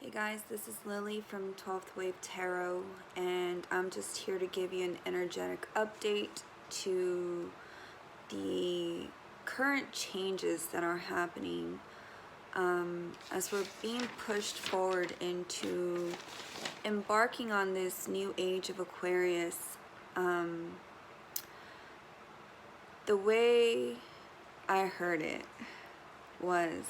Hey guys, this is Lily from 12th Wave Tarot, and I'm just here to give you an energetic update to the current changes that are happening as we're being pushed forward into embarking on this new age of Aquarius. The way I heard it was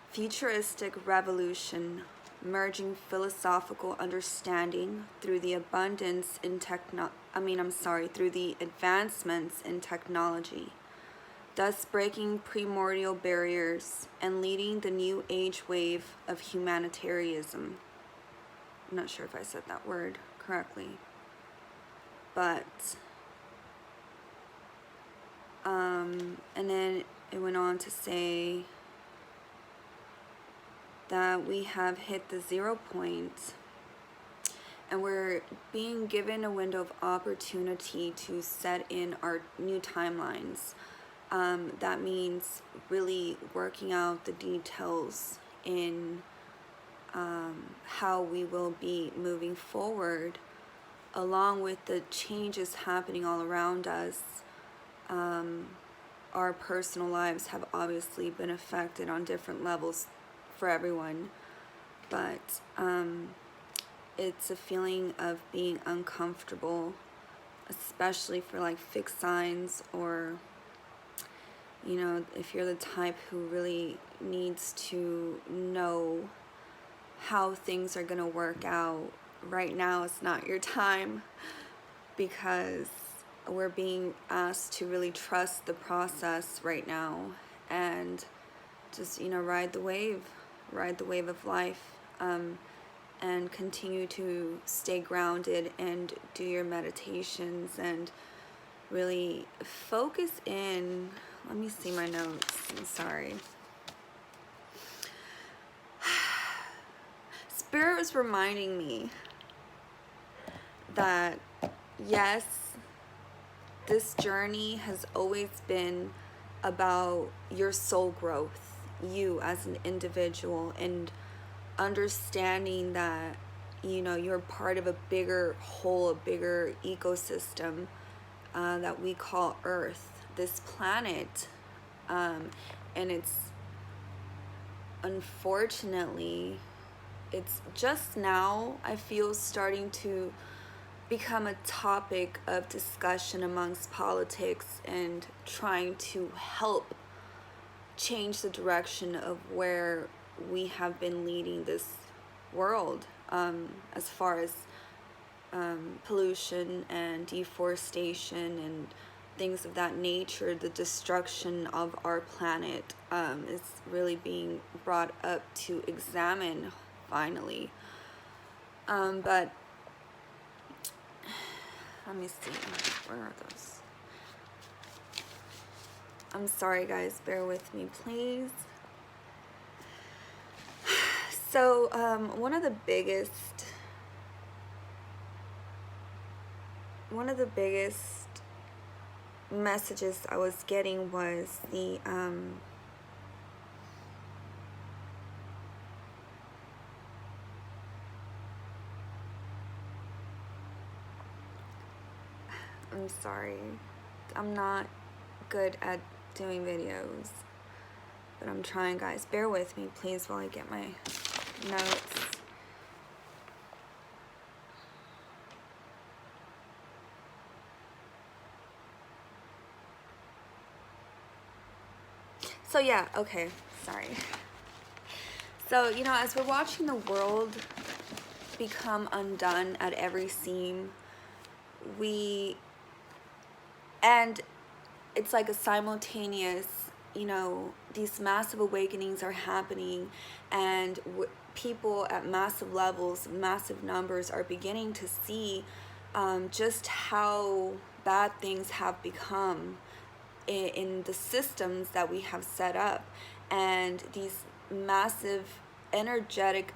futuristic revolution, merging philosophical understanding through the abundance in through the advancements in technology, thus breaking primordial barriers and leading the new age wave of humanitarianism. I'm not sure if I said that word correctly, but and then it went on to say that we have hit the 0 point and we're being given a window of opportunity to set in our new timelines. That means really working out the details in how we will be moving forward, along with the changes happening all around us. Our personal lives have obviously been affected on different levels for everyone, but it's a feeling of being uncomfortable, especially for like fixed signs, or if you're the type who really needs to know how things are gonna work out. Right now is not your time, because we're being asked to really trust the process right now and just ride the wave of life, and continue to stay grounded and do your meditations and really focus in. Let me see my notes. I'm sorry. Spirit was reminding me that yes, this journey has always been about your soul growth, you as an individual, and understanding that you're part of a bigger whole, a bigger ecosystem that we call Earth, this planet, and it's unfortunately, it's just now I feel starting to become a topic of discussion amongst politics and trying to help change the direction of where we have been leading this world, as far as pollution and deforestation and things of that nature. The destruction of our planet is really being brought up to examine finally, but let me see, where are those? I'm sorry guys, bear with me please. So one of the biggest messages I was getting was the I'm sorry, I'm not good at doing videos, but I'm trying guys, bear with me please while I get my notes. So yeah, okay, sorry. So as we're watching the world become undone at every seam, and it's like a simultaneous, these massive awakenings are happening, and people at massive levels, massive numbers, are beginning to see just how bad things have become in the systems that we have set up, and these massive energetic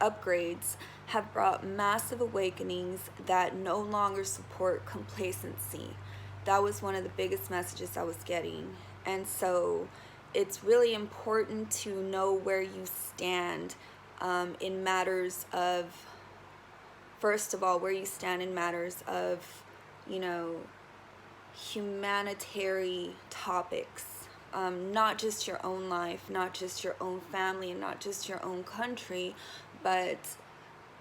upgrades have brought massive awakenings that no longer support complacency. That was one of the biggest messages I was getting. And so it's really important to know where you stand in matters of, first of all, where you stand in matters of, you know, humanitarian topics. Not just your own life, not just your own family, and not just your own country, but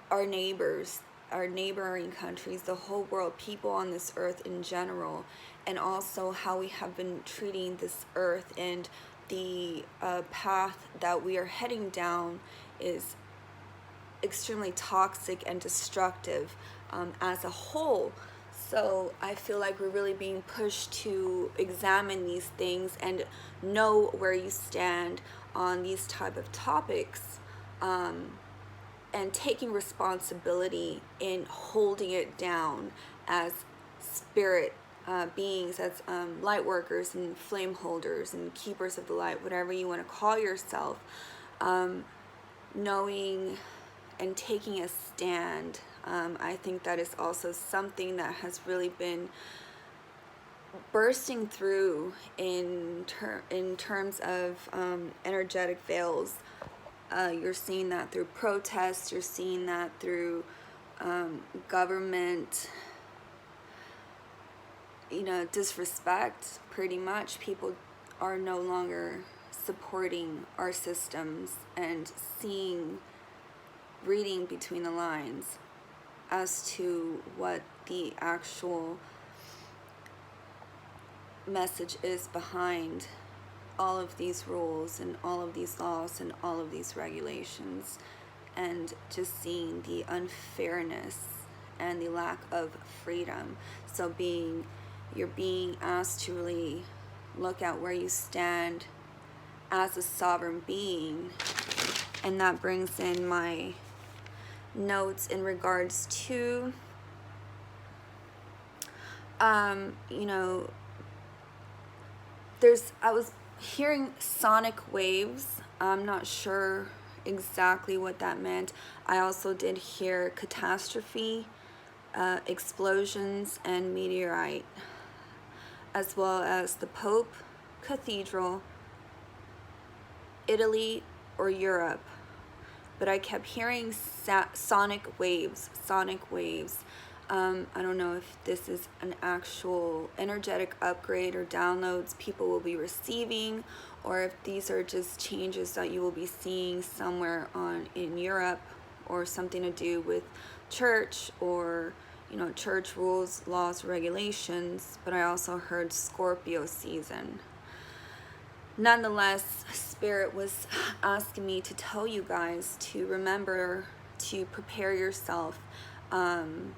our neighbors, our neighboring countries, the whole world, people on this earth in general, and also how we have been treating this earth, and the path that we are heading down is extremely toxic and destructive as a whole. So I feel like we're really being pushed to examine these things and know where you stand on these type of topics, and taking responsibility in holding it down as spirit beings, as light workers and flame holders and keepers of the light, whatever you want to call yourself, knowing and taking a stand. I think that is also something that has really been bursting through in terms of energetic veils. You're seeing that through protests, you're seeing that through government, you know, disrespect, pretty much. People are no longer supporting our systems and reading between the lines as to what the actual message is behind all of these rules and all of these laws and all of these regulations, and just seeing the unfairness and the lack of freedom. So you're being asked to really look at where you stand as a sovereign being, and that brings in my notes in regards to you know, I was hearing sonic waves. I'm not sure exactly what that meant. I also did hear catastrophe, explosions, and meteorite, as well as the Pope, cathedral, Italy, or Europe. But I kept hearing sonic waves. I don't know if this is an actual energetic upgrade or downloads people will be receiving, or if these are just changes that you will be seeing somewhere in Europe, or something to do with church, or, you know, church rules, laws, regulations. But I also heard Scorpio season. Nonetheless, Spirit was asking me to tell you guys to remember to prepare yourself,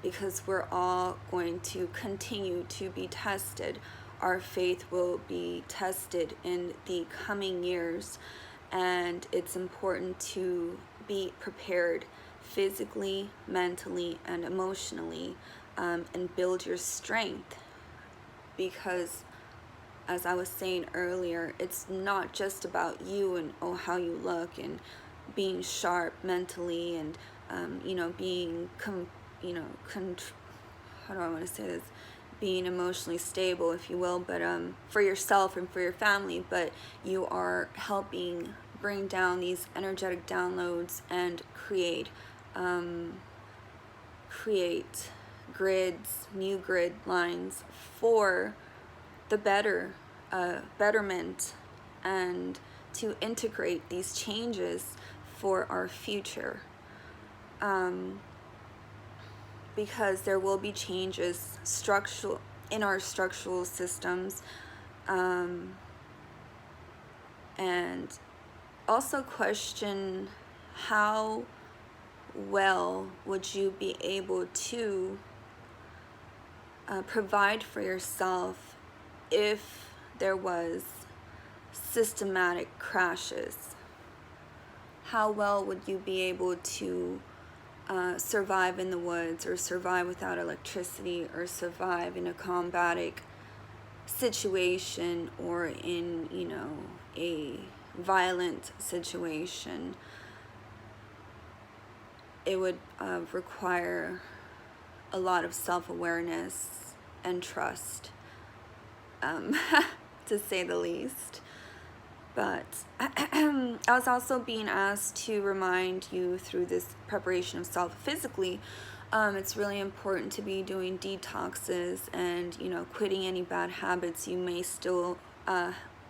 because we're all going to continue to be tested. Our faith will be tested in the coming years, and it's important to be prepared physically, mentally, and emotionally, and build your strength, because, as I was saying earlier, it's not just about you and how you look and being sharp mentally and you know, being how do I want to say this, being emotionally stable, if you will, but for yourself and for your family. But you are helping bring down these energetic downloads and create grids, new grid lines for the betterment, and to integrate these changes for our future, because there will be changes in our structural systems, and also question how well would you be able to provide for yourself if there was systematic crashes. How well would you be able to survive in the woods, or survive without electricity, or survive in a combatic situation, or in, you know, a violent situation? It would require a lot of self-awareness and trust, to say the least. But I was also being asked to remind you through this preparation of self physically, it's really important to be doing detoxes and, you know, quitting any bad habits you may still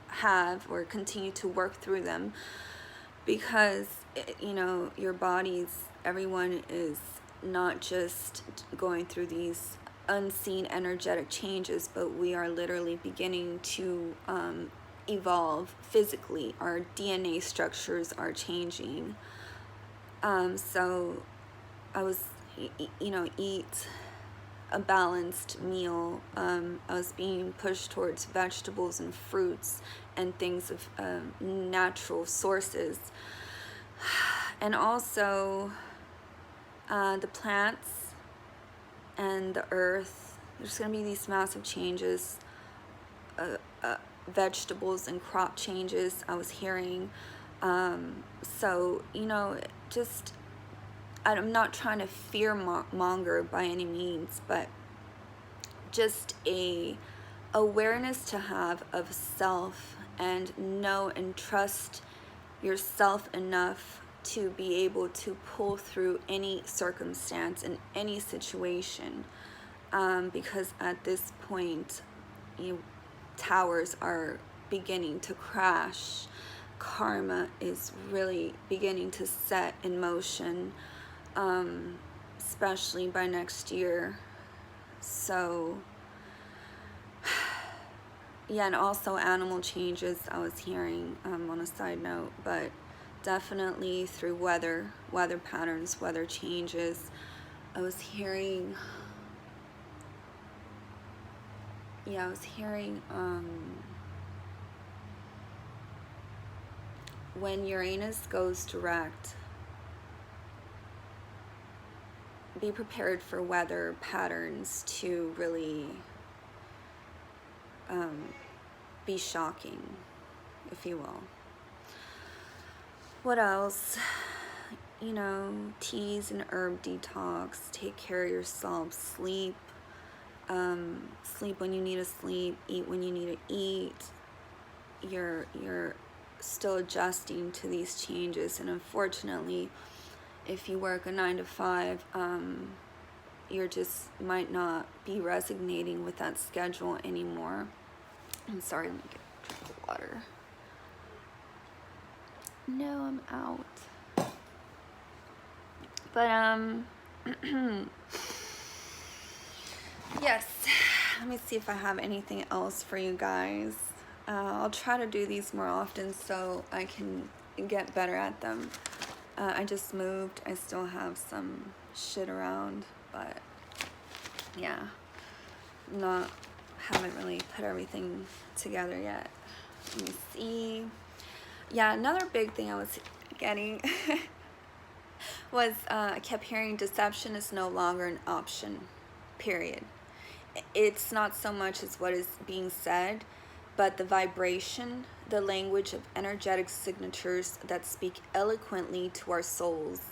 have, or continue to work through them, because you know, your bodies, everyone is not just going through these unseen energetic changes, but we are literally beginning to evolve physically. Our DNA structures are changing. So I was, you know, eat a balanced meal. I was being pushed towards vegetables and fruits and things of natural sources. And also the plants and the earth. There's going to be these massive changes, vegetables and crop changes I was hearing. So, you know, just, I'm not trying to fear monger by any means, but just a awareness to have of self, and know and trust yourself enough to be able to pull through any circumstance in any situation, because at this point, you know, towers are beginning to crash. Karma is really beginning to set in motion, especially by next year. So yeah, and also animal changes I was hearing, on a side note, but definitely through weather patterns, weather changes. I was hearing, when Uranus goes direct, be prepared for weather patterns to really be shocking, if you will. What else? You know, teas and herb detox. Take care of yourself. Sleep. Sleep when you need to sleep. Eat when you need to eat. You're still adjusting to these changes, and unfortunately, if you work a 9 to 5, you just might not be resonating with that schedule anymore. I'm sorry, let me get a drink of water. No, I'm out. But yes, let me see if I have anything else for you guys. I'll try to do these more often so I can get better at them. I just moved. I still have some shit around, but yeah, haven't really put everything together yet. Let me see. Yeah, another big thing I was getting was I kept hearing deception is no longer an option, period. It's not so much as what is being said, but the vibration, the language of energetic signatures that speak eloquently to our souls.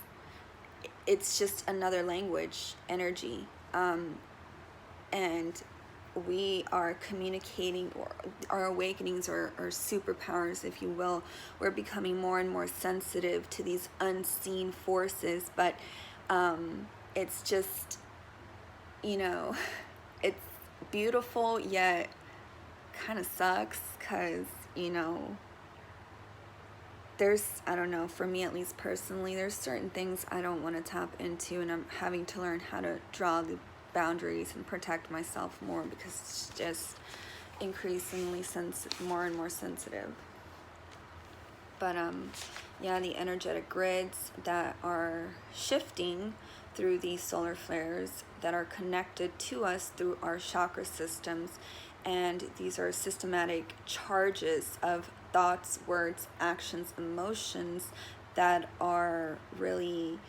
It's just another language, energy. And we are communicating, or our awakenings, or superpowers, if you will. We're becoming more and more sensitive to these unseen forces, but it's just, you know, it's beautiful, yet kind of sucks, because, you know, there's, I don't know, for me at least personally, there's certain things I don't want to tap into, and I'm having to learn how to draw the boundaries and protect myself more, because it's just increasingly more and more sensitive. But yeah, the energetic grids that are shifting through these solar flares that are connected to us through our chakra systems, and these are systematic charges of thoughts, words, actions, emotions that are really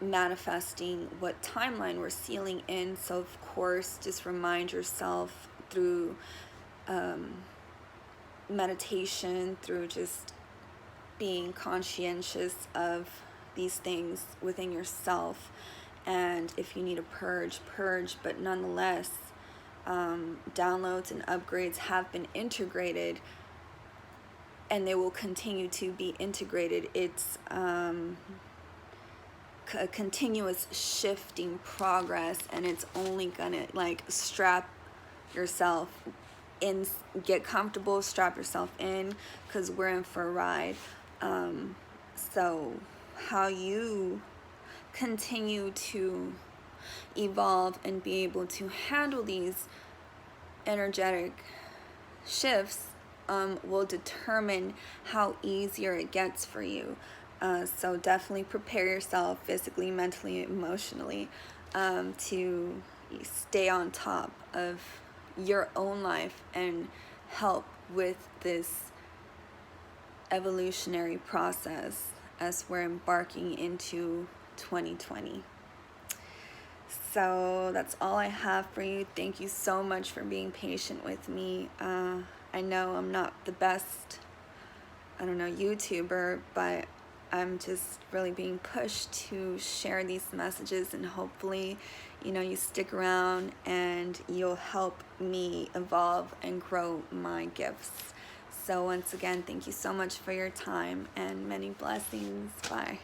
manifesting what timeline we're sealing in. So of course, just remind yourself through meditation, through just being conscientious of these things within yourself. And if you need to purge, but nonetheless, downloads and upgrades have been integrated and they will continue to be integrated. It's a continuous shifting progress, and it's only gonna, like, strap yourself in, get comfortable, strap yourself in, because we're in for a ride. So how you continue to evolve and be able to handle these energetic shifts will determine how easier it gets for you. So definitely prepare yourself physically, mentally, emotionally, to stay on top of your own life and help with this evolutionary process as we're embarking into 2020. So that's all I have for you. Thank you so much for being patient with me. I know I'm not the best, YouTuber, but I'm just really being pushed to share these messages, and hopefully, you stick around and you'll help me evolve and grow my gifts. So once again, thank you so much for your time, and many blessings. Bye.